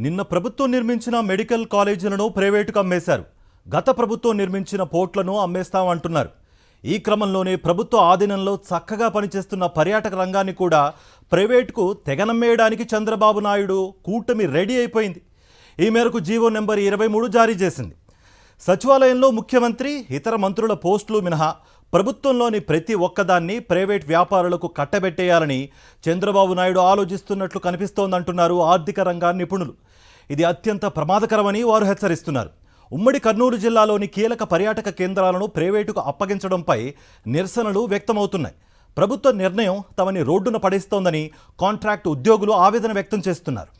నిన్న ప్రభుత్వం నిర్మించిన మెడికల్ కాలేజీలను ప్రైవేటుకు అమ్మేశారు. గత ప్రభుత్వం నిర్మించిన పోర్ట్లను అమ్మేస్తామంటున్నారు. ఈ క్రమంలోనే ప్రభుత్వ ఆధీనంలో చక్కగా పనిచేస్తున్న పర్యాటక రంగాన్ని కూడా ప్రైవేటుకు తెగనమ్మేయడానికి చంద్రబాబు నాయుడు కూటమి రెడీ అయిపోయింది. ఈ మేరకు జీవో నెంబర్ 23 జారీ చేసింది. సచివాలయంలో ముఖ్యమంత్రి, ఇతర మంత్రుల పోస్టులు మినహా ప్రభుత్వంలోని ప్రతి ఒక్కదాన్ని ప్రైవేట్ వ్యాపారులకు కట్టబెట్టేయాలని చంద్రబాబు నాయుడు ఆలోచిస్తున్నట్లు కనిపిస్తోందంటున్నారు ఆర్థిక రంగ నిపుణులు. ఇది అత్యంత ప్రమాదకరమని వారు హెచ్చరిస్తున్నారు. ఉమ్మడి కర్నూలు జిల్లాలోని కీలక పర్యాటక కేంద్రాలను ప్రైవేటుకు అప్పగించడంపై నిరసనలు వ్యక్తమవుతున్నాయి. ప్రభుత్వ నిర్ణయం తమని రోడ్డున పడేస్తోందని కాంట్రాక్ట్ ఉద్యోగులు ఆవేదన వ్యక్తం చేస్తున్నారు.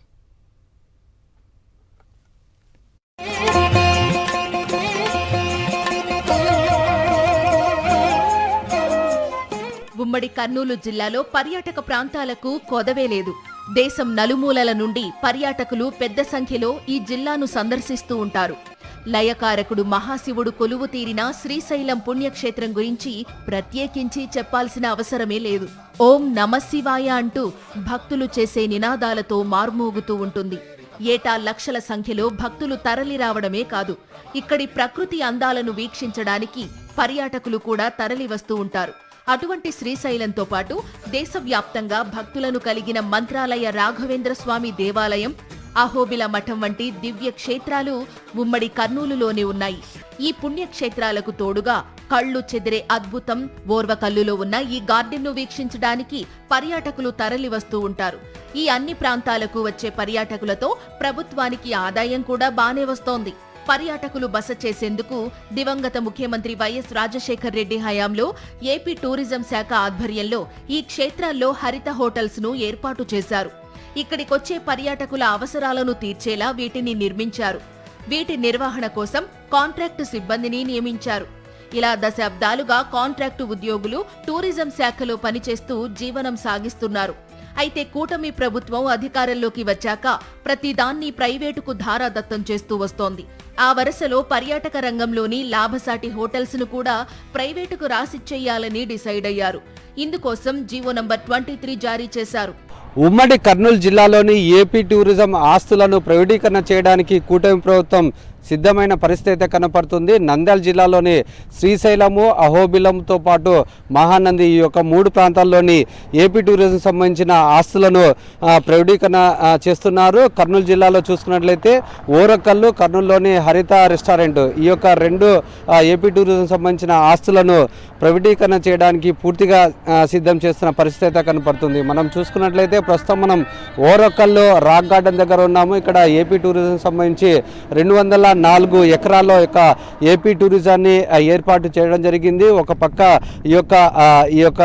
ఉమ్మడి కర్నూలు జిల్లాలో పర్యాటక ప్రాంతాలకు కొదవే లేదు. దేశం నలుమూలల నుండి పర్యాటకులు పెద్ద సంఖ్యలో ఈ జిల్లాను సందర్శిస్తూ ఉంటారు. లయకారకుడు మహాశివుడు కొలువు తీరిన శ్రీశైలం పుణ్యక్షేత్రం గురించి ప్రత్యేకించి చెప్పాల్సిన అవసరమే లేదు. ఓం నమశివాయ అంటూ భక్తులు చేసే నినాదాలతో మార్మోగుతూ ఉంటుంది. ఏటా లక్షల సంఖ్యలో భక్తులు తరలిరావడమే కాదు, ఇక్కడి ప్రకృతి అందాలను వీక్షించడానికి పర్యాటకులు కూడా తరలివస్తూ ఉంటారు. అటువంటి శ్రీశైలంతో పాటు దేశవ్యాప్తంగా భక్తులను కలిగిన మంత్రాలయ రాఘవేంద్ర స్వామి దేవాలయం, అహోబిల మఠం వంటి దివ్య క్షేత్రాలు ఉమ్మడి కర్నూలులోనే ఉన్నాయి. ఈ పుణ్యక్షేత్రాలకు తోడుగా కళ్ళు చెదిరే అద్భుతం ఓర్వకల్లులో ఉన్న ఈ గార్డెన్ను వీక్షించడానికి పర్యాటకులు తరలివస్తూ ఉంటారు. ఈ అన్ని ప్రాంతాలకు వచ్చే పర్యాటకులతో ప్రభుత్వానికి ఆదాయం కూడా బానే వస్తోంది. పర్యాటకులు బస చేసేందుకు దివంగత ముఖ్యమంత్రి వైఎస్ రాజశేఖర్ రెడ్డి హయాంలో ఏపీ టూరిజం శాఖ ఆధ్వర్యంలో ఈ క్షేత్రాల్లో హరిత హోటల్స్ ను ఏర్పాటు చేశారు. ఇక్కడికొచ్చే పర్యాటకుల అవసరాలను తీర్చేలా వీటిని నిర్మించారు. వీటి నిర్వహణ కోసం కాంట్రాక్టు సిబ్బందిని నియమించారు. ఇలా దశాబ్దాలుగా కాంట్రాక్టు ఉద్యోగులు టూరిజం శాఖలో పనిచేస్తూ జీవనం సాగిస్తున్నారు. అయితే కూటమి ప్రభుత్వం అధికారంలోకి వచ్చాక ప్రతిదాన్ని ప్రైవేటుకు ధారాదత్తం చేస్తూ వస్తోంది. ఆ వరుసలో పర్యాటక రంగంలోని లాభసాటి హోటల్స్ ను కూడా ప్రైవేటుకు రాసిచ్చేయాలని డిసైడ్ అయ్యారు. ఇందుకోసం జీవో నంబర్ 23 జారీ చేశారు. ఉమ్మడి కర్నూలు జిల్లాలోని ఏపీ టూరిజం ఆస్తులను ప్రైవేటీకరణ చేయడానికి కూటమి ప్రభుత్వం సిద్ధమైన పరిస్థితి కనపడుతుంది. నంద్యాల జిల్లాలోని శ్రీశైలము, అహోబిలంతో పాటు మహానంది ఈ యొక్క 3 ప్రాంతాల్లోని ఏపీ టూరిజం సంబంధించిన ఆస్తులను ప్రైవేటీకరణ చేస్తున్నారు. కర్నూలు జిల్లాలో చూసుకున్నట్లయితే ఓరకల్లు, కర్నూలులోని హరిత రెస్టారెంట్ ఈ యొక్క 2 ఏపీ టూరిజం సంబంధించిన ఆస్తులను ప్రైవేటీకరణ చేయడానికి పూర్తిగా సిద్ధం చేస్తున్న పరిస్థితి కనపడుతుంది. మనం చూసుకున్నట్లయితే ప్రస్తుతం మనం ఓరకల్లు రాక్ గార్డెన్ దగ్గర ఉన్నాము. ఇక్కడ ఏపీ టూరిజం సంబంధించి 204 ఎకరాల్లో యొక్క ఏపీ టూరిజాన్ని ఏర్పాటు చేయడం జరిగింది. ఒక పక్క ఈ యొక్క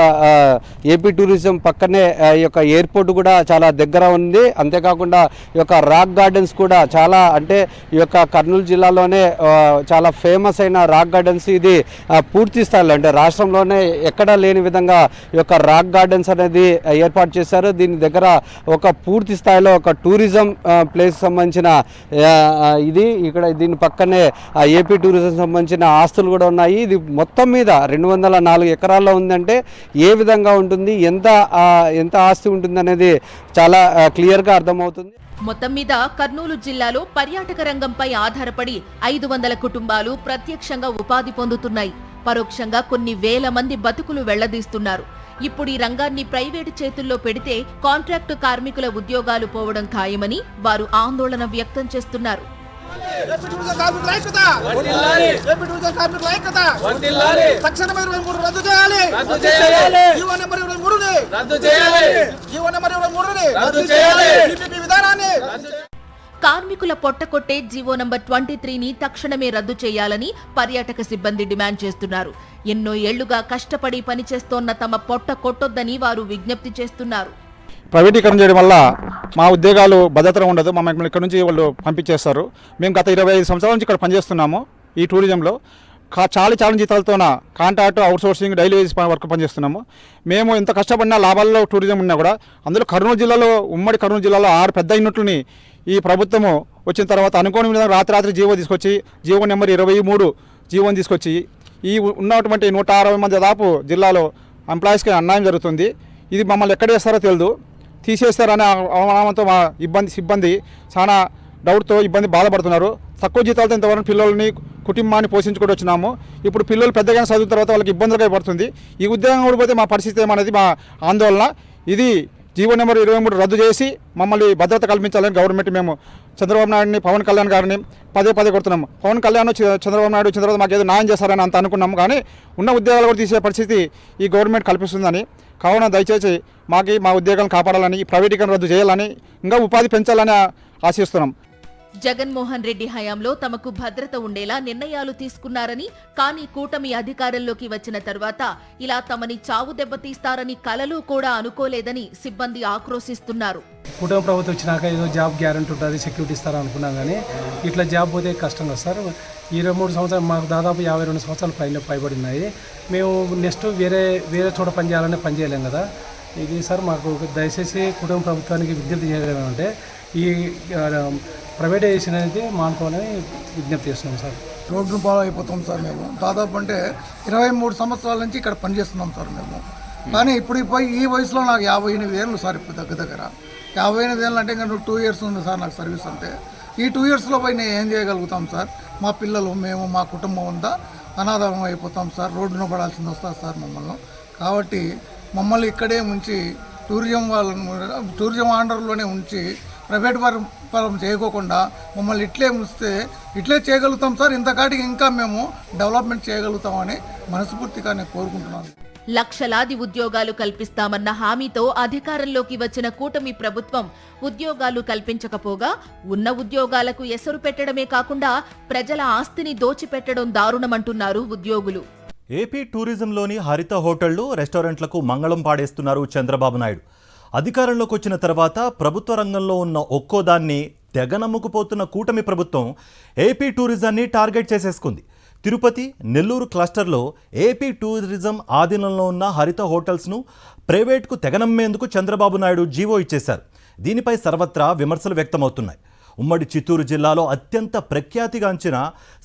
ఏపీ టూరిజం పక్కనే ఈ యొక్క ఎయిర్పోర్ట్ కూడా చాలా దగ్గర ఉంది. అంతేకాకుండా ఈ యొక్క రాక్ గార్డెన్స్ కూడా చాలా, అంటే ఈ యొక్క కర్నూలు జిల్లాలోనే చాలా ఫేమస్ అయిన రాక్ గార్డెన్స్. ఇది పూర్తి స్థాయిలో, అంటే రాష్ట్రంలోనే ఎక్కడా లేని విధంగా ఈ యొక్క రాక్ గార్డెన్స్ అనేది ఏర్పాటు చేశారు. దీని దగ్గర ఒక పూర్తి స్థాయిలో ఒక టూరిజం ప్లేస్ సంబంధించిన ఇది ఇక్కడ దీని పక్కనే ఏపీ టూరిజం సంబంధించిన ఆస్తులు కూడా ఉన్నాయి. ఇది మొత్తం మీద 204 ఎకరాల్లో ఉందంటే ఏ విధంగా ఉంటుంది, ఎంత ఆస్తి ఉంటుంది అనేది చాలా క్లియర్గా అర్థమవుతుంది. మొత్తం మీద కర్నూలు జిల్లాలో పర్యాటక రంగంపై ఆధారపడి 500 కుటుంబాలు ప్రత్యక్షంగా ఉపాధి పొందుతున్నాయి. పరోక్షంగా కొన్ని వేల మంది బతుకులు వెళ్లదీస్తున్నారు. ఇప్పుడు ఈ రంగాన్ని ప్రైవేటు చేతుల్లో పెడితే కాంట్రాక్టు కార్మికుల ఉద్యోగాలు పోవడం ఖాయమని వారు ఆందోళన వ్యక్తం చేస్తున్నారు. కార్మికుల పొట్టకొట్టే జీవో నంబర్ 23ని తక్షణమే రద్దు చేయాలని పర్యాటక సిబ్బంది డిమాండ్ చేస్తున్నారు. ఎన్నో ఏళ్లుగా కష్టపడి పనిచేస్తోన్న తమ పొట్ట కొట్టొద్దని వారు విజ్ఞప్తి చేస్తున్నారు. ప్రైవేటీకరణ చేయడం వల్ల మా ఉద్యోగాలు భద్రత ఉండదు. మమ్మల్ని ఇక్కడ నుంచి వాళ్ళు పంపించేస్తారు. మేము గత 25 సంవత్సరాల నుంచి ఇక్కడ పనిచేస్తున్నాము. ఈ టూరిజంలో చాలా జీతాలతోన contract, outsourcing, daily wage work పనిచేస్తున్నాము. మేము ఎంత కష్టపడినా లాభాల్లో టూరిజం ఉన్నా కూడా అందులో కర్నూలు జిల్లాలో, ఉమ్మడి కర్నూలు జిల్లాలో 6 పెద్ద యూనిట్లని ఈ ప్రభుత్వము వచ్చిన తర్వాత అనుకోని విధంగా రాత్రి జీవో తీసుకొచ్చి, జీవో నెంబర్ 23 జీవోని తీసుకొచ్చి ఈ ఉన్నటువంటి 160 మంది దాదాపు జిల్లాలో ఎంప్లాయీస్కి అన్యాయం జరుగుతుంది. ఇది మమ్మల్ని ఎక్కడ వేస్తారో తెలియదు. తీసేస్తారనే అవమానంతో మా సిబ్బంది చాలా డౌట్తో ఇబ్బంది బాధపడుతున్నారు. తక్కువ జీతాలతో ఇంతవరకు పిల్లల్ని కుటుంబాన్ని పోషించుకుంటూ వచ్చినాము. ఇప్పుడు పిల్లలు పెద్దగా చదివిన తర్వాత వాళ్ళకి ఇబ్బందులుగా పడుతుంది. ఈ ఉద్యోగం ఊడిపోతే మా పరిస్థితి ఏమనేది మా ఆందోళన. ఇది జీవో నెంబర్ 23 రద్దు చేసి మమ్మల్ని భద్రత కల్పించాలని గవర్నమెంట్ మేము చంద్రబాబు నాయుడిని, పవన్ కళ్యాణ్ గారిని పదే కొడుతున్నాము. పవన్ కళ్యాణ్ చంద్రబాబు నాయుడు వచ్చిన తర్వాత మాకు ఏదో న్యాయం చేస్తారని అంత అనుకున్నాము, కానీ ఉన్న ఉద్యోగాలు కూడా తీసే పరిస్థితి ఈ గవర్నమెంట్ కల్పిస్తుందని. కావున దయచేసి మా ఉద్యోగాలను కాపాడాలని, ఈ ప్రైవేటీకరణ రద్దు చేయాలని, ఇంకా ఉపాధి పెంచాలని ఆశిస్తున్నాం. జగన్మోహన్ రెడ్డి హయాంలో తమకు భద్రత ఉండేలా నిర్ణయాలు తీసుకున్నారని, కానీ కూటమి అధికారంలోకి వచ్చిన తర్వాత ఇలా తమని చావు దెబ్బతీస్తారని కలలు కూడా అనుకోలేదని సిబ్బంది ఆక్రోశిస్తున్నారు. కూటమి ప్రభుత్వం వచ్చినాక ఏదో జాబ్ గ్యారెంటీ ఉంటుంది, సెక్యూరిటీ ఇస్తారని అనుకున్నాం, కానీ ఇట్లా జాబ్ పోతే కష్టం కదా సార్. 23 సంవత్సరాలు మాకు దాదాపు 52 సంవత్సరాలు పైబడినాయి. మేము నెక్స్ట్ వేరే చోట పని చేయాలంటే పని చేయలేం కదా. ఇది సార్ మాకు దయచేసి కుటుంబ ప్రభుత్వానికి విజ్ఞప్తి చేయలేమంటే ఈ ప్రైవేటైజేషన్ అనేది మానుకోవాలని విజ్ఞప్తి చేస్తున్నాం సార్. రోడ్డు పాలు అయిపోతాం సార్. మేము దాదాపు అంటే 23 సంవత్సరాల నుంచి ఇక్కడ పనిచేస్తున్నాం సార్ మేము. కానీ ఇప్పుడు ఈ వయసులో నాకు 58 ఏళ్ళు సార్. ఇప్పుడు దగ్గర 58 ఏళ్ళు అంటే ఇంకా 2 ఇయర్స్ ఉంది సార్ నాకు సర్వీస్. అంటే ఈ 2 ఇయర్స్లో పోయి నేను ఏం చేయగలుగుతాం సార్? మా పిల్లలు, మేము, మా కుటుంబం అంతా అనాథం అయిపోతాం సార్. రోడ్డున పడాల్సింది వస్తుంది సార్ మమ్మల్ని. కాబట్టి మమ్మల్ని ఇక్కడే ఉంచి టూరిజం ఆండర్లోనే ఉంచి ప్రైవేట్ పరం చేయకోకుండా మమ్మల్ని ఇట్లే ఉంచితే ఇట్లే చేయగలుగుతాం సార్. ఇంతకాటికి ఇంకా మేము డెవలప్మెంట్ చేయగలుగుతామని మనస్ఫూర్తిగా నేను కోరుకుంటున్నాను. లక్షలాది ఉద్యోగాలు కల్పిస్తామన్న హామీతో అధికారంలోకి వచ్చిన కూటమి ప్రభుత్వం ఉద్యోగాలు కల్పించకపోగా ఉన్న ఉద్యోగాలకు ఎసరు పెట్టడమే కాకుండా ప్రజల ఆస్తిని దోచిపెట్టడం దారుణమంటున్నారు ఉద్యోగులు. ఏపీ టూరిజంలోని హరిత హోటళ్లు, రెస్టారెంట్లకు మంగళం పాడేస్తున్నారు చంద్రబాబు నాయుడు. అధికారంలోకి వచ్చిన తర్వాత ప్రభుత్వ రంగంలో ఉన్న ఒక్కోదాన్ని తెగనమ్ముకుపోతున్న కూటమి ప్రభుత్వం ఏపీ టూరిజాన్ని టార్గెట్ చేసేసుకుంది. తిరుపతి, నెల్లూరు క్లస్టర్లో ఏపీ టూరిజం ఆధీనంలో ఉన్న హరిత హోటల్స్ను ప్రైవేట్కు తెగనమ్మేందుకు చంద్రబాబు నాయుడు జీవో ఇచ్చేశారు. దీనిపై సర్వత్రా విమర్శలు వ్యక్తమవుతున్నాయి. ఉమ్మడి చిత్తూరు జిల్లాలో అత్యంత ప్రఖ్యాతిగాంచిన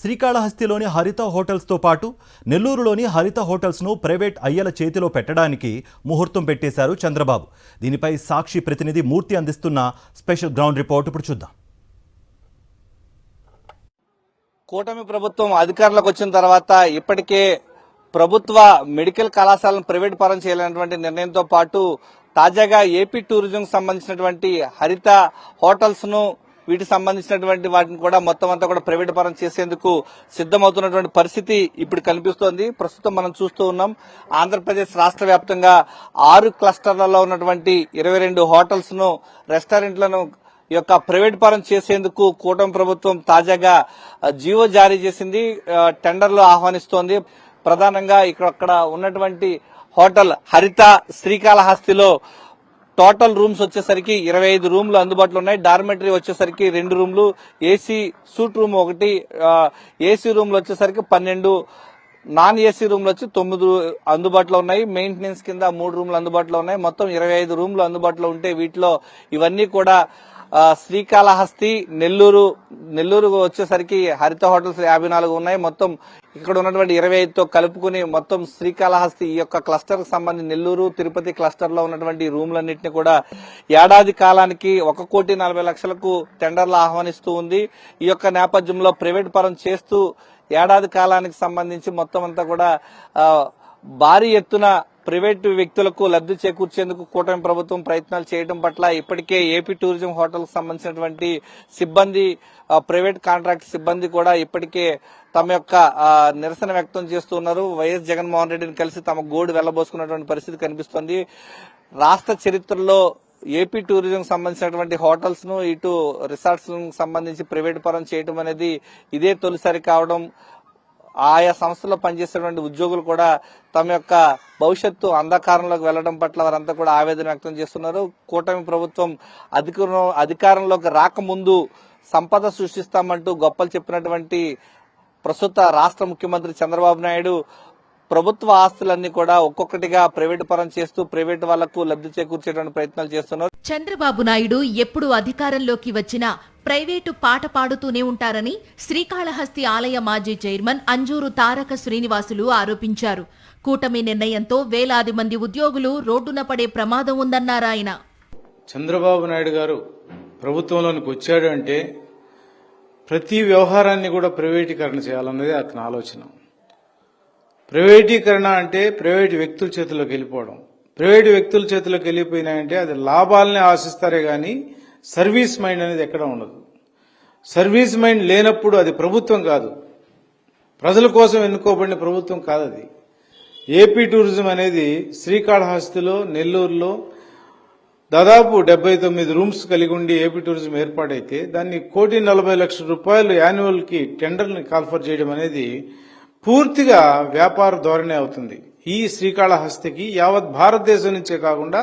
శ్రీకాళహస్తిలోని హరిత హోటల్స్తో పాటు నెల్లూరులోని హరిత హోటల్స్ను ప్రైవేట్ అయ్యల చేతిలో పెట్టడానికి ముహూర్తం పెట్టేశారు చంద్రబాబు. దీనిపై సాక్షి ప్రతినిధి మూర్తి అందిస్తున్న స్పెషల్ గ్రౌండ్ రిపోర్ట్ ఇప్పుడు చూద్దాం. కూటమి ప్రభుత్వం అధికారంలోకి వచ్చిన తర్వాత ఇప్పటికే ప్రభుత్వ మెడికల్ కళాశాలను ప్రైవేట్ పరం చేయాలనేటువంటి నిర్ణయంతో పాటు తాజాగా ఏపీ టూరిజం సంబంధించినటువంటి హరిత హోటల్స్ ను, వీటికి సంబంధించినటువంటి వాటిని కూడా మొత్తం అంతా కూడా ప్రైవేట్ పరం చేసేందుకు సిద్దమవుతున్నటువంటి పరిస్థితి ఇప్పుడు కనిపిస్తోంది. ప్రస్తుతం మనం చూస్తూ ఉన్నాం, ఆంధ్రప్రదేశ్ రాష్ట్ర వ్యాప్తంగా 6 క్లస్టర్లలో ఉన్నటువంటి 22 హోటల్స్ ను, రెస్టారెంట్లను యొక్క ప్రైవేట్ పరం చేసేందుకు కూటమి ప్రభుత్వం తాజాగా జీవో జారీ చేసింది. టెండర్లు ఆహ్వానిస్తోంది. ప్రధానంగా ఇక్కడ ఉన్నటువంటి హోటల్ హరిత శ్రీకాళహస్తిలో టోటల్ రూమ్స్ వచ్చేసరికి 25 రూమ్లు అందుబాటులో ఉన్నాయి. డార్మెటరీ వచ్చేసరికి 2 రూమ్లు, ఏసీ సూట్ రూమ్ 1, ఏసీ రూమ్లు వచ్చేసరికి 12, నాన్ ఏసీ రూమ్లు వచ్చి 9 అందుబాటులో ఉన్నాయి. మెయింటెనెన్స్ కింద 3 రూమ్లు అందుబాటులో ఉన్నాయి. మొత్తం 25 రూమ్లు అందుబాటులో ఉంటే వీటిలో ఇవన్నీ కూడా శ్రీకాళహస్తి, నెల్లూరు వచ్చేసరికి హరిత హోటల్స్ 54 ఉన్నాయి. మొత్తం ఇక్కడ ఉన్నటువంటి 25తో కలుపుకుని మొత్తం శ్రీకాళహస్తి ఈ యొక్క క్లస్టర్ కు సంబంధించి నెల్లూరు, తిరుపతి క్లస్టర్ లో ఉన్నటువంటి రూమ్లన్నింటినీ కూడా ఏడాది కాలానికి 1,40,00,000కు టెండర్లు ఆహ్వానిస్తూ ఉంది. ఈ యొక్క నేపథ్యంలో ప్రైవేట్ పరం చేస్తూ ఏడాది కాలానికి సంబంధించి మొత్తం అంతా కూడా భారీ ఎత్తున ప్రైవేటు వ్యక్తులకు లబ్ధి చేకూర్చేందుకు కూటమి ప్రభుత్వం ప్రయత్నాలు చేయడం పట్ల ఇప్పటికే ఏపీ టూరిజం హోటల్ కు సంబంధించినటువంటి సిబ్బంది, ప్రైవేట్ కాంట్రాక్ట్ సిబ్బంది కూడా ఇప్పటికే తమ యొక్క నిరసన వ్యక్తం చేస్తున్నారు. వైఎస్ జగన్మోహన్ రెడ్డిని కలిసి తమ గోడు వెళ్లబోసుకున్నటువంటి పరిస్థితి కనిపిస్తోంది. రాష్ట్ర చరిత్రలో ఏపీ టూరిజం సంబంధించినటువంటి హోటల్స్ ను, ఇటు రిసార్ట్స్ సంబంధించి ప్రైవేట్ పరం చేయడం అనేది ఇదే తొలిసారి కావడం, ఆయా సంస్థల్లో పనిచేసేటువంటి ఉద్యోగులు కూడా తమ యొక్క భవిష్యత్తు అంధకారంలోకి వెళ్లడం పట్ల వారంతా కూడా ఆవేదన వ్యక్తం చేస్తున్నారు. కూటమి ప్రభుత్వం అధికారంలోకి రాకముందు సంపద సృష్టిస్తామంటూ గొప్పలు చెప్పినటువంటి ప్రస్తుత రాష్ట్ర ముఖ్యమంత్రి చంద్రబాబు నాయుడు ప్రభుత్వ ఆస్తులన్నీ కూడా ఒక్కొక్కటిగా ప్రైవేటు పరం చేస్తూ ప్రైవేటు వాళ్లకు లబ్ధి చేకూర్చేటువంటి ప్రయత్నాలు చేస్తున్నారు. చంద్రబాబు నాయుడు ఎప్పుడు అధికారంలోకి వచ్చినా ప్రైవేటు పాట పాడుతూనే ఉంటారని శ్రీకాళహస్తి ఆలయ మాజీ చైర్మన్ అంజూరు తారక శ్రీనివాసులు ఆరోపించారు. కూటమి నిర్ణయంతో వేలాది మంది ఉద్యోగులు రోడ్డున పడే ప్రమాదం ఉందన్నారాయన. చంద్రబాబు నాయుడు గారు ప్రభుత్వంలోనికి వచ్చాడు అంటే ప్రతి వ్యవహారాన్ని కూడా ప్రైవేటీకరణ చేయాలన్నది అతని ఆలోచన. ప్రైవేటీకరణ అంటే ప్రైవేటు వ్యక్తుల చేతిలోకి వెళ్ళిపోవడం. ప్రైవేటు వ్యక్తుల చేతిలోకి వెళ్ళిపోయినాయంటే అది లాభాలని ఆశిస్తారే కానీ సర్వీస్ మైండ్ అనేది ఎక్కడ ఉండదు. సర్వీస్ మైండ్ లేనప్పుడు అది ప్రభుత్వం కాదు, ప్రజల కోసం ఎన్నుకోబడిన ప్రభుత్వం కాదు అది. ఏపీ టూరిజం అనేది శ్రీకాళహస్తిలో, నెల్లూరులో దాదాపు 79 రూమ్స్ కలిగి ఉండి ఏపీ టూరిజం ఏర్పాటైతే దాన్ని 1,40,00,000 రూపాయలు యాన్యువల్కి టెండర్ని కాల్ఫర్ చేయడం అనేది పూర్తిగా వ్యాపార ధోరణి అవుతుంది. ఈ శ్రీకాళహస్తికి యావత్ భారతదేశం నుంచే కాకుండా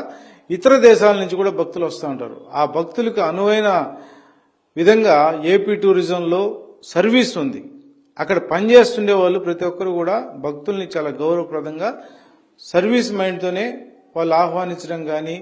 ఇతర దేశాల నుంచి కూడా భక్తులు వస్తూ ఉంటారు. ఆ భక్తులకు అనువైన విధంగా ఏపీ టూరిజంలో సర్వీస్ ఉంది. అక్కడ పనిచేస్తుండే వాళ్ళు ప్రతి ఒక్కరు కూడా భక్తుల్ని చాలా గౌరవప్రదంగా సర్వీస్ మైండ్తోనే వాళ్ళు ఆహ్వానించడం కానీ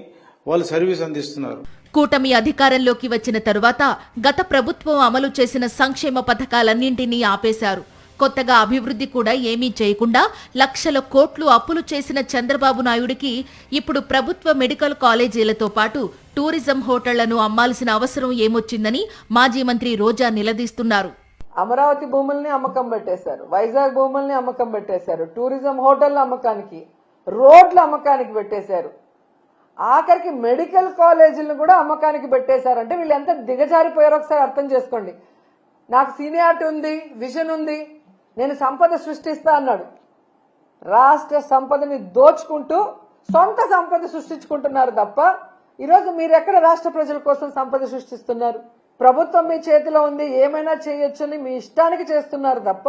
వాళ్ళు సర్వీస్ అందిస్తున్నారు. కూటమి అధికారంలోకి వచ్చిన తరువాత గత ప్రభుత్వం అమలు చేసిన సంక్షేమ పథకాలన్నింటినీ ఆపేశారు. కొత్తగా అభివృద్ధి కూడా ఏమీ చేయకుండా లక్షల కోట్లు అప్పులు చేసిన చంద్రబాబు నాయుడికి ఇప్పుడు ప్రభుత్వ మెడికల్ కాలేజీలతో పాటు టూరిజం హోటళ్లను అమ్మాల్సిన అవసరం ఏమొచ్చిందని మాజీ మంత్రి రోజా నిలదీస్తున్నారు. అమరావతి భూముల్ని అమ్మకం పెట్టేశారు, వైజాగ్ భూముల్ని అమ్మకం పెట్టేశారు, టూరిజం హోటళ్ల అమ్మకానికి, రోడ్ల అమ్మకానికి పెట్టేశారు, ఆఖరికి మెడికల్ కాలేజీలను కూడా అమ్మకానికి పెట్టేశారంటే వీళ్ళు ఎంత దిగజారిపోయారో ఒకసారి అర్థం చేసుకోండి. నాకు సీనియారిటీ ఉంది, విజన్ ఉంది, నేను సంపద సృష్టిస్తా అన్నాడు. రాష్ట్ర సంపదని దోచుకుంటూ సొంత సంపద సృష్టించుకుంటున్నారు తప్ప ఈరోజు మీరు ఎక్కడ రాష్ట్ర ప్రజల కోసం సంపద సృష్టిస్తున్నారు? ప్రభుత్వం మీ చేతిలో ఉంది, ఏమైనా చేయొచ్చని మీ ఇష్టానికి చేస్తున్నారు తప్ప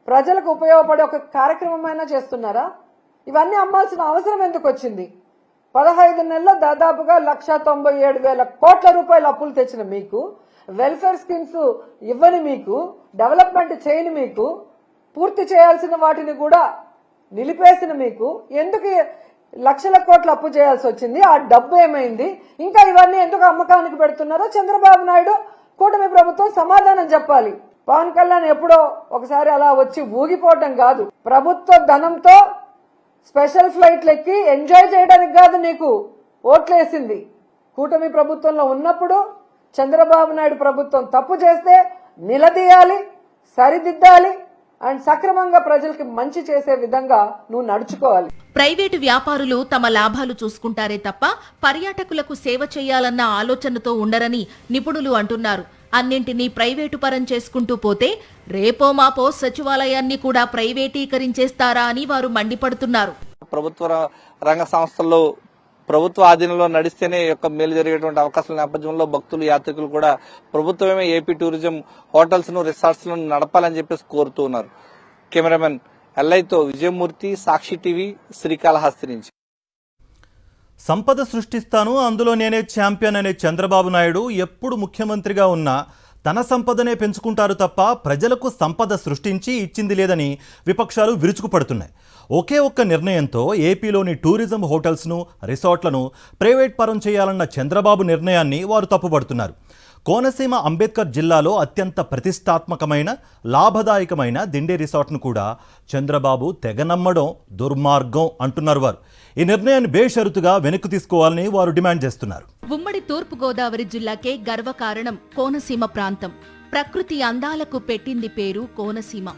ప్రజలకు ఉపయోగపడే ఒక కార్యక్రమమైనా చేస్తున్నారా? ఇవన్నీ అమ్మాల్సిన అవసరం ఎందుకు వచ్చింది? 15 నెలల్లో దాదాపుగా 1,97,000 కోట్ల రూపాయల అప్పులు తెచ్చిన మీకు, వెల్ఫేర్ స్కీమ్స్ ఇవ్వని మీకు, డెవలప్మెంట్ చేయని మీకు, పూర్తి చేయాల్సిన వాటిని కూడా నిలిపేసిన మీకు ఎందుకు లక్షల కోట్ల అప్పు చేయాల్సి వచ్చింది? ఆ డబ్బు ఏమైంది? ఇంకా ఇవన్నీ ఎందుకు అమ్మకానికి పెడుతున్నారో చంద్రబాబు నాయుడు, కూటమి ప్రభుత్వం సమాధానం చెప్పాలి. పవన్ కళ్యాణ్ ఎప్పుడో ఒకసారి అలా వచ్చి ఊగిపోవటం కాదు, ప్రభుత్వ ధనంతో స్పెషల్ ఫ్లైట్లు ఎక్కి ఎంజాయ్ చేయడానికి కాదు నీకు ఓట్లేసింది. కూటమి ప్రభుత్వంలో ఉన్నప్పుడు చంద్రబాబు నాయుడు ప్రభుత్వం తప్పు చేస్తే నిలదీయాలి, సరిదిద్దాలి అండ్ సక్రమంగా ప్రజలకి మంచి చేసే విధంగా నువ్వు నడుచుకోవాలి. ప్రైవేటు వ్యాపారులు తమ లాభాలు చూసుకుంటారే తప్ప పర్యాటకులకు సేవ చేయాలన్న ఆలోచనతో ఉండరని నిపుణులు అంటున్నారు. అన్నింటినీ ప్రైవేటు పరం చేసుకుంటూ పోతే రేపో మాపో సచివాలయాన్ని కూడా ప్రైవేటీకరించేస్తారా అని వారు మండిపడుతున్నారు. ప్రభుత్వ రంగ సంస్థల్లో ప్రభుత్వ ఆధీనంలో నడిస్తేనే యొక్క మేలు జరిగేటువంటి అవకాశాల నేపథ్యంలో భక్తులు, యాత్రికులు కూడా ప్రభుత్వమే ఏపీ టూరిజం హోటల్స్ ను, రిసార్ట్స్ ను నడపాలని చెప్పేసి కోరుతూ ఉన్నారు. కెమెరామెన్ ఎల్ఐతో విజయమూర్తి, సాక్షి టీవీ, శ్రీకాళహస్తి నుంచి. సంపద సృష్టిస్తాను, అందులో నేనే ఛాంపియన్ అనే చంద్రబాబు నాయుడు ఎప్పుడు ముఖ్యమంత్రిగా ఉన్నా తన సంపదనే పెంచుకుంటారు తప్ప ప్రజలకు సంపద సృష్టించి ఇచ్చింది లేదని విపక్షాలు విరుచుకుపడుతున్నాయి. ఒకే ఒక్క నిర్ణయంతో ఏపీలోని టూరిజం హోటల్స్ను, రిసార్ట్లను ప్రైవేట్ పరం చేయాలన్న చంద్రబాబు నిర్ణయాన్ని వారు తప్పుపడుతున్నారు. కోనసీమ అంబేద్కర్ జిల్లాలో అత్యంత ప్రతిష్టాత్మకమైన, లాభదాయకమైన దిండే రిసార్ట్ను కూడా చంద్రబాబు తెగనమ్మడం దుర్మార్గం అంటున్నారు వారు. ఈ నిర్ణయాన్ని బేషరతుగా వెనక్కి తీసుకోవాలని వారు డిమాండ్ చేస్తున్నారు. ఉమ్మడి తూర్పుగోదావరి జిల్లాకే గర్వకారణం కోనసీమ ప్రాంతం. ప్రకృతి అందాలకు పెట్టింది పేరు కోనసీమ.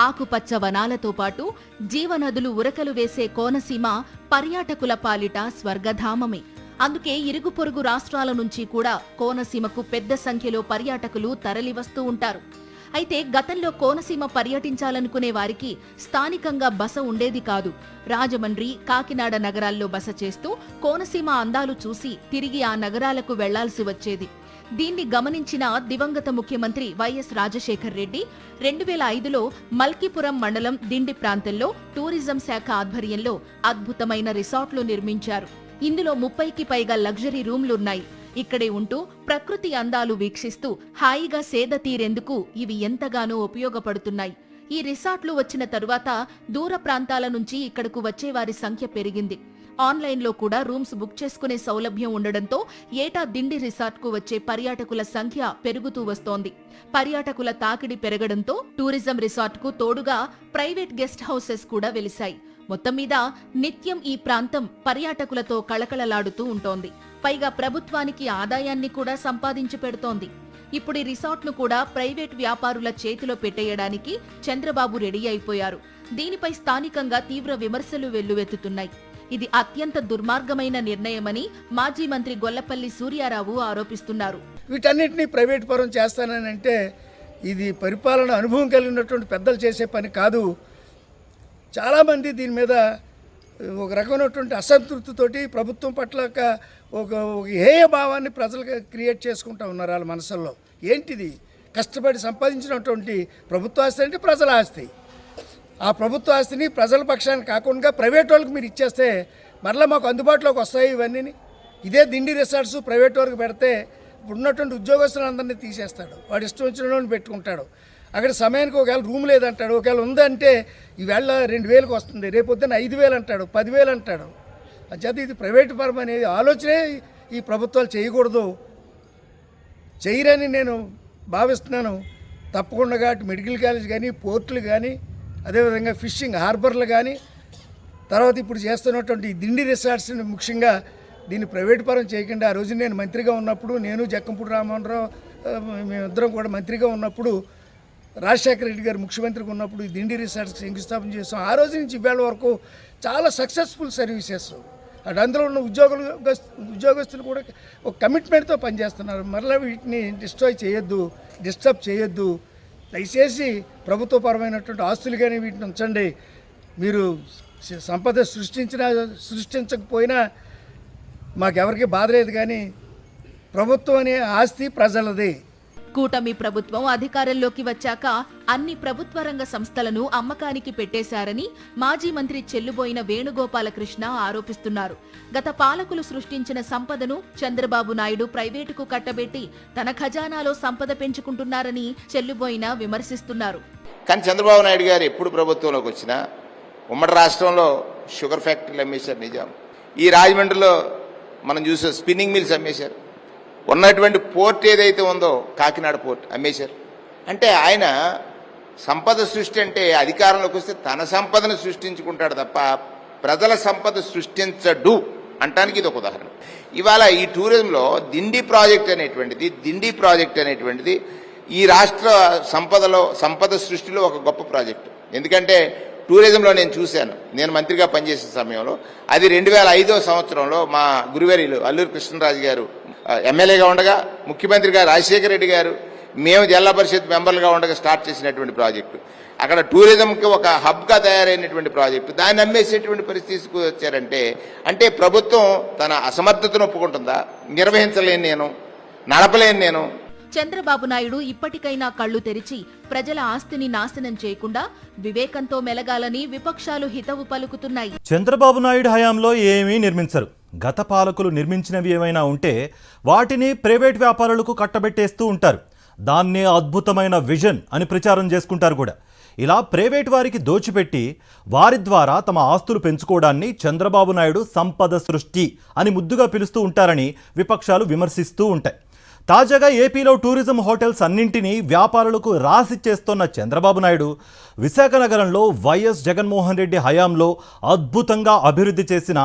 ఆకుపచ్చ వనాలతో పాటు జీవనదులు ఉరకలు వేసే కోనసీమ పర్యాటకుల పాలిట స్వర్గధామమే. అందుకే ఇరుగు పొరుగు రాష్ట్రాల నుంచి కూడా కోనసీమకు పెద్ద సంఖ్యలో పర్యాటకులు తరలివస్తూ ఉంటారు. అయితే గతంలో కోనసీమ పర్యటించాలనుకునే వారికి స్థానికంగా బస ఉండేది కాదు. రాజమండ్రి, కాకినాడ నగరాల్లో బస చేస్తూ కోనసీమ అందాలు చూసి తిరిగి ఆ నగరాలకు వెళ్లాల్సి వచ్చేది. దీన్ని గమనించిన దివంగత ముఖ్యమంత్రి వైఎస్ రాజశేఖర్ రెడ్డి 2005లో మల్కీపురం మండలం దిండి ప్రాంతంలో టూరిజం శాఖ ఆధ్వర్యంలో అద్భుతమైన రిసార్ట్లు నిర్మించారు. ఇందులో 30కి పైగా లగ్జరీ రూమ్లున్నాయి. ఇక్కడే ఉంటూ ప్రకృతి అందాలు వీక్షిస్తూ హాయిగా సేద తీరేందుకు ఇవి ఎంతగానో ఉపయోగపడుతున్నాయి. ఈ రిసార్ట్లు వచ్చిన తరువాత దూర ప్రాంతాల నుంచి ఇక్కడకు వచ్చేవారి సంఖ్య పెరిగింది. ఆన్లైన్లో కూడా రూమ్స్ బుక్ చేసుకునే సౌలభ్యం ఉండడంతో ఏటా దిండి రిసార్ట్కు వచ్చే పర్యాటకుల సంఖ్య పెరుగుతూ వస్తోంది. పర్యాటకుల తాకిడి పెరగడంతో టూరిజం రిసార్ట్కు తోడుగా ప్రైవేట్ గెస్ట్ హౌసెస్ కూడా వెలిశాయి. మొత్తం మీద నిత్యం ఈ ప్రాంతం పర్యాటకులతో కళకళలాడుతూ ఉంటోంది. పైగా ప్రభుత్వానికి ఆదాయాన్ని కూడా సంపాదించి పెడుతోంది. ఇప్పుడు ఈ రిసార్ట్ను కూడా ప్రైవేట్ వ్యాపారుల చేతిలో పెట్టేయడానికి చంద్రబాబు రెడీ అయిపోయారు. దీనిపై స్థానికంగా తీవ్ర విమర్శలు వెల్లువెత్తుతున్నాయి. ఇది అత్యంత దుర్మార్గమైన నిర్ణయమని మాజీ మంత్రి గొల్లపల్లి సూర్యారావు ఆరోపిస్తున్నారు. వీటన్నిటినీ ప్రైవేట్ పరం చేస్తానంటే ఇది పరిపాలన అనుభవం కలిగినటువంటి పెద్దలు చేసే పని కాదు. చాలామంది దీని మీద ఒక రకమైనటువంటి అసంతృప్తితోటి ప్రభుత్వం పట్ల ఒక హేయ భావాన్ని ప్రజలకు క్రియేట్ చేసుకుంటూ ఉన్నారు వాళ్ళ మనసుల్లో. ఏంటిది? కష్టపడి సంపాదించినటువంటి ప్రభుత్వ ఆస్తి అంటే ప్రజల ఆస్తి. ఆ ప్రభుత్వ ఆస్తిని ప్రజల పక్షాన్ని కాకుండా ప్రైవేట్ వాళ్ళకి మీరు ఇచ్చేస్తే మరలా మాకు అందుబాటులోకి వస్తాయి ఇవన్నీ. ఇదే దిండి రిసార్ట్స్ ప్రైవేట్ వాళ్ళకి పెడితే ఉన్నటువంటి ఉద్యోగస్తులందరినీ తీసేస్తాడు, వాడు ఇష్టం వచ్చిన వాళ్ళని పెట్టుకుంటాడు. అక్కడ సమయానికి ఒకవేళ రూమ్ లేదంటాడు, ఒకవేళ ఉందంటే ఈవేళ 2000కి వస్తుంది, రేపు పొద్దున్న 5000 అంటాడు, 10,000 అంటాడు. అంచేత ఇది ప్రైవేట్ పరం అనేది ఆలోచనే ఈ ప్రభుత్వాలు చేయకూడదు, చేయరని నేను భావిస్తున్నాను. తప్పకుండా అటు మెడికల్ కాలేజ్ కానీ, పోర్టులు కానీ, అదేవిధంగా ఫిషింగ్ హార్బర్లు కానీ, తర్వాత ఇప్పుడు చేస్తున్నటువంటి దిండి రిసార్ట్స్ని ముఖ్యంగా దీన్ని ప్రైవేట్ పరం చేయకుండా, ఆ రోజు నేను మంత్రిగా ఉన్నప్పుడు, నేను జక్కంపూడి రామోహన్ రావు మేమిద్దరం కూడా మంత్రిగా ఉన్నప్పుడు, రాజశేఖర రెడ్డి గారు ముఖ్యమంత్రిగా ఉన్నప్పుడు ఈ దిండి రిసార్ట్స్ శంకుస్థాపన చేస్తాం. ఆ రోజు నుంచి ఇవాళ వరకు చాలా సక్సెస్ఫుల్ సర్వీసెస్. అటు అందులో ఉన్న ఉద్యోగస్తులు కూడా ఒక కమిట్మెంట్తో పనిచేస్తున్నారు. మరలా వీటిని డిస్టర్బ్ చేయొద్దు. దయచేసి ప్రభుత్వపరమైనటువంటి ఆస్తులు కానీ వీటిని ఉంచండి. మీరు సంపద సృష్టించకపోయినా మాకెవరికి బాధ లేదు, కానీ ప్రభుత్వం అనే ఆస్తి ప్రజలది. కూటమి ప్రభుత్వం అధికారంలోకి వచ్చాక అన్ని ప్రభుత్వ రంగ సంస్థలను అమ్మకానికి పెట్టేశారని మాజీ మంత్రి చెల్లుబోయిన వేణుగోపాలకృష్ణ ఆరోపిస్తున్నారు. గత పాలకులు సృష్టించిన సంపదను చంద్రబాబు నాయుడు ప్రైవేటుకు కట్టబెట్టి తన ఖజానాలో సంపద పెంచుకుంటున్నారని చెల్లుబోయిన విమర్శిస్తున్నారు. కానీ చంద్రబాబు నాయుడు గారు ఎప్పుడు ప్రభుత్వంలోకి వచ్చినా ఉమ్మడి రాష్ట్రంలో షుగర్ ఫ్యాక్టరీలు అమ్మేశారు నిజాం. ఈ రాజమండ్రిలో మనం చూసే స్పిన్నింగ్ మిల్స్ అమ్మేశారు. ఉన్నటువంటి పోర్ట్ ఏదైతే ఉందో కాకినాడ పోర్ట్ అమ్మేశారు. అంటే ఆయన సంపద సృష్టి అంటే అధికారంలోకి వస్తే తన సంపదను సృష్టించుకుంటాడు తప్ప ప్రజల సంపద సృష్టించడు అంటానికి ఇది ఒక ఉదాహరణ. ఇవాళ ఈ టూరిజంలో దిండి ప్రాజెక్ట్ అనేటువంటిది ఈ రాష్ట్ర సంపద సృష్టిలో ఒక గొప్ప ప్రాజెక్టు. ఎందుకంటే టూరిజంలో నేను చూశాను, నేను మంత్రిగా పనిచేసే సమయంలో అది 2005వ సంవత్సరంలో మా గురువేరీలు అల్లూరి కృష్ణరాజు గారు ఎమ్మెల్యేగా ఉండగా, ముఖ్యమంత్రి గారు రాజశేఖర రెడ్డి గారు, మేము జిల్లా పరిషత్ మెంబర్లుగా ఉండగా స్టార్ట్ చేసినటువంటి ప్రాజెక్టు. అక్కడ టూరిజంకి ఒక హబ్గా తయారైనటువంటి ప్రాజెక్టు. దాన్ని అమ్మేసేటువంటి పరిస్థితి తీసుకొచ్చారంటే అంటే ప్రభుత్వం తన అసమర్థతను ఒప్పుకుంటుందా? నిర్వహించలేను నేను, నడపలేను నేను. చంద్రబాబు నాయుడు ఇప్పటికైనా కళ్లు తెరిచి ప్రజల ఆస్తిని నాశనం చేయకుండా వివేకంతో మెలగాలని విపక్షాలు హితవు పలుకుతున్నాయి. చంద్రబాబు నాయుడు హయాంలో ఏమీ నిర్మించరు. గత పాలకులు నిర్మించినవి ఏమైనా ఉంటే వాటిని ప్రైవేట్ వ్యాపారులకు కట్టబెట్టేస్తూ ఉంటారు. దాన్నే అద్భుతమైన విజన్ అని ప్రచారం చేసుకుంటారు కూడా. ఇలా ప్రైవేట్ వారికి దోచిపెట్టి వారి ద్వారా తమ ఆస్తులు పెంచుకోవడాన్ని చంద్రబాబు నాయుడు సంపద సృష్టి అని ముద్దుగా పిలుస్తూ ఉంటారని విపక్షాలు విమర్శిస్తూ ఉంటాయి. తాజాగా ఏపీలో టూరిజం హోటల్స్ అన్నింటినీ వ్యాపారులకు రాసిచ్చేస్తున్న చంద్రబాబు నాయుడు విశాఖ నగరంలో వైఎస్ జగన్మోహన్ రెడ్డి హయాంలో అద్భుతంగా అభివృద్ధి చేసిన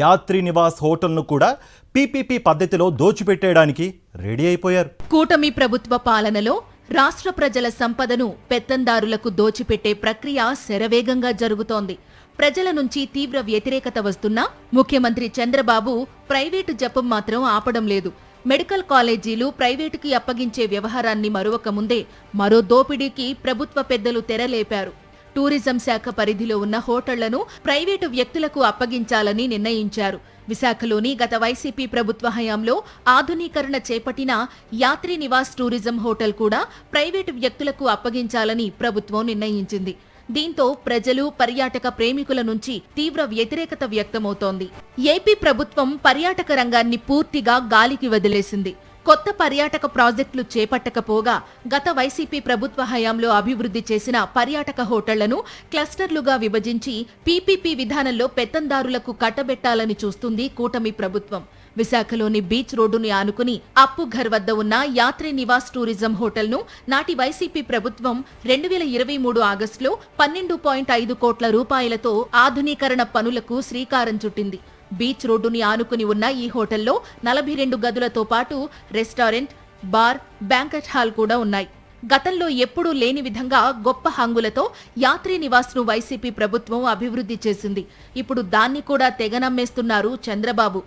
యాత్రి నివాస్ హోటల్ను కూడా పీపీపీ పద్ధతిలో దోచిపెట్టేయడానికి రెడీ అయిపోయారు. కూటమి ప్రభుత్వ పాలనలో రాష్ట్ర ప్రజల సంపదను పెత్తందారులకు దోచిపెట్టే ప్రక్రియ శరవేగంగా జరుగుతోంది. ప్రజల నుంచి తీవ్ర వ్యతిరేకత వస్తున్నా ముఖ్యమంత్రి చంద్రబాబు ప్రైవేటు జపం మాత్రం ఆపడం లేదు. మెడికల్ కాలేజీలు ప్రైవేటుకి అప్పగించే వ్యవహారాన్ని మరొక ముందే మరో దోపిడీకి ప్రభుత్వ పెద్దలు తెరలేపారు. టూరిజం శాఖ పరిధిలో ఉన్న హోటళ్లను ప్రైవేటు వ్యక్తులకు అప్పగించాలని నిర్ణయించారు. విశాఖలోని గత వైసీపీ ప్రభుత్వ హయాంలో ఆధునీకరణ చేపట్టిన యాత్రి నివాస్ టూరిజం హోటల్ కూడా ప్రైవేటు వ్యక్తులకు అప్పగించాలని ప్రభుత్వం నిర్ణయించింది. దీంతో ప్రజలు, పర్యాటక ప్రేమికుల నుంచి తీవ్ర వ్యతిరేకత వ్యక్తమవుతోంది. ఏపీ ప్రభుత్వం పర్యాటక రంగాన్ని పూర్తిగా గాలికి వదిలేసింది. కొత్త పర్యాటక ప్రాజెక్టులు చేపట్టకపోగా గత వైసీపీ ప్రభుత్వ హయాంలో అభివృద్ధి చేసిన పర్యాటక హోటళ్లను క్లస్టర్లుగా విభజించి పీపీపీ విధానంలో పెత్తందారులకు కట్టబెట్టాలని చూస్తుంది కూటమి ప్రభుత్వం. విశాఖలోని బీచ్ రోడ్డుని ఆనుకుని అప్పుఘర్ వద్ద ఉన్న యాత్రి నివాస్ టూరిజం హోటల్ను నాటి వైసీపీ ప్రభుత్వం 2023 ఆగస్టులో 12.5 కోట్ల రూపాయలతో ఆధునీకరణ పనులకు శ్రీకారం చుట్టింది. బీచ్ రోడ్డుని ఆనుకుని ఉన్న ఈ హోటల్లో 42 గదులతో పాటు రెస్టారెంట్, బార్, బ్యాంకెట్ హాల్ కూడా ఉన్నాయి. గతంలో ఎప్పుడూ లేని విధంగా గొప్ప హంగులతో యాత్రీ నివాస్ను వైసీపీ ప్రభుత్వం అభివృద్ధి చేసింది. ఇప్పుడు దాన్ని కూడా తెగనమ్మేస్తున్నారు చంద్రబాబు.